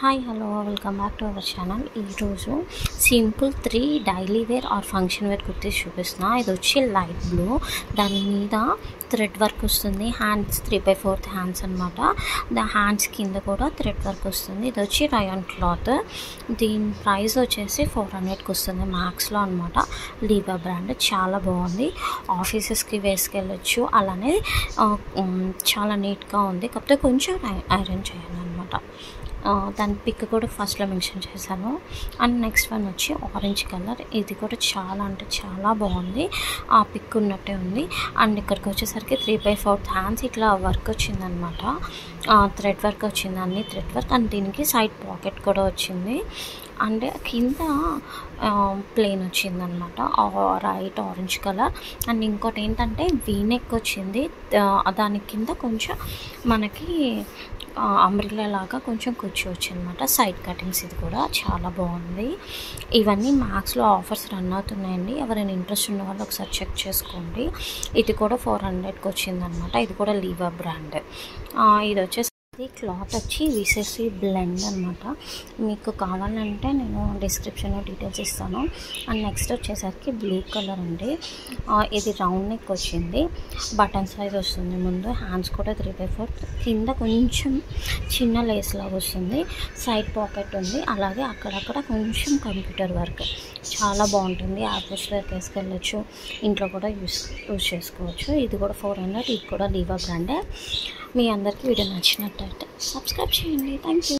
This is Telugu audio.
Hi hello welcome back to our channel. ఈరోజు simple 3 daily wear or function wear kurtis చూపిస్తున్నా. ఇది వచ్చి లైట్ బ్లూ, దాని మీద థ్రెడ్ వర్క్ వస్తుంది. హ్యాండ్స్ 3/4 హ్యాండ్స్ అనమాట. హ్యాండ్స్ కింద కూడా థ్రెడ్ వర్క్ వస్తుంది. ఇది వచ్చి రయాన్ క్లాత్. దీని ప్రైస్ వచ్చేసి 400కి వస్తుంది మ్యాక్స్లో అనమాట. లీవా బ్రాండ్, చాలా బాగుంది. ఆఫీసెస్కి వేసుకెళ్ళచ్చు. అలానే చాలా నీట్గా ఉంది. కాకపోతే కొంచెం ఐరన్ చేయాలన్నమాట. దాని పిక్ కూడా ఫస్ట్లో మెన్షన్ చేశాను. అండ్ నెక్స్ట్ వన్ వచ్చి ఆరెంజ్ కలర్. ఇది కూడా చాలా అంటే చాలా బాగుంది. ఆ పిక్ ఉన్నట్టే ఉంది. అండ్ ఇక్కడికి వచ్చేసరికి 3/4 హ్యాండ్స్ ఇట్లా వర్క్ వచ్చిందనమాట. థ్రెడ్ వర్క్ వచ్చింది, అన్ని థ్రెడ్ వర్క్. అండ్ దీనికి సైడ్ పాకెట్ కూడా వచ్చింది. అండ్ కింద ప్లెయిన్ వచ్చిందనమాట, రైట్ ఆరెంజ్ కలర్. అండ్ ఇంకోటి ఏంటంటే వీనెక్ వచ్చింది. దాని కింద కొంచెం మనకి అంబ్రెల్లా లాగా కొంచెం కూర్చోవచ్చు అనమాట. Side cuttings. ఇది కూడా చాలా బాగుంది. ఇవన్నీ మ్యాక్స్లో ఆఫర్స్ రన్ అవుతున్నాయండి. ఎవరైనా ఇంట్రెస్ట్ ఉన్న వాళ్ళు ఒకసారి చెక్ చేసుకోండి. ఇది కూడా 400కి వచ్చిందనమాట. ఇది కూడా లీవా బ్రాండ్. ఇది వచ్చేసి క్లాత్ వచ్చి విసేసి బ్లెండ్ అనమాట. మీకు కావాలంటే నేను డిస్క్రిప్షన్లో డీటెయిల్స్ ఇస్తాను. అండ్ నెక్స్ట్ వచ్చేసరికి బ్లూ కలర్ అండి. ఇది రౌండ్ నెక్ వచ్చింది. బటన్ సైజ్ వస్తుంది. ముందు హ్యాండ్స్ కూడా 3/4. కింద కొంచెం చిన్న లేస్ లాగా వస్తుంది. సైడ్ పాకెట్ ఉంది. అలాగే అక్కడక్కడ కొంచెం కంప్యూటర్ వర్క్. చాలా బాగుంటుంది. ఆఫీస్ వేర్కి వేసుకెళ్ళచ్చు. ఇంట్లో కూడా యూస్ చేసుకోవచ్చు. ఇది కూడా 400. ఇది కూడా లీవా బ్రాండే. మీ అందరికీ వీడియో నచ్చినట్టయితే సబ్స్క్రైబ్ చేయండి. Thank you.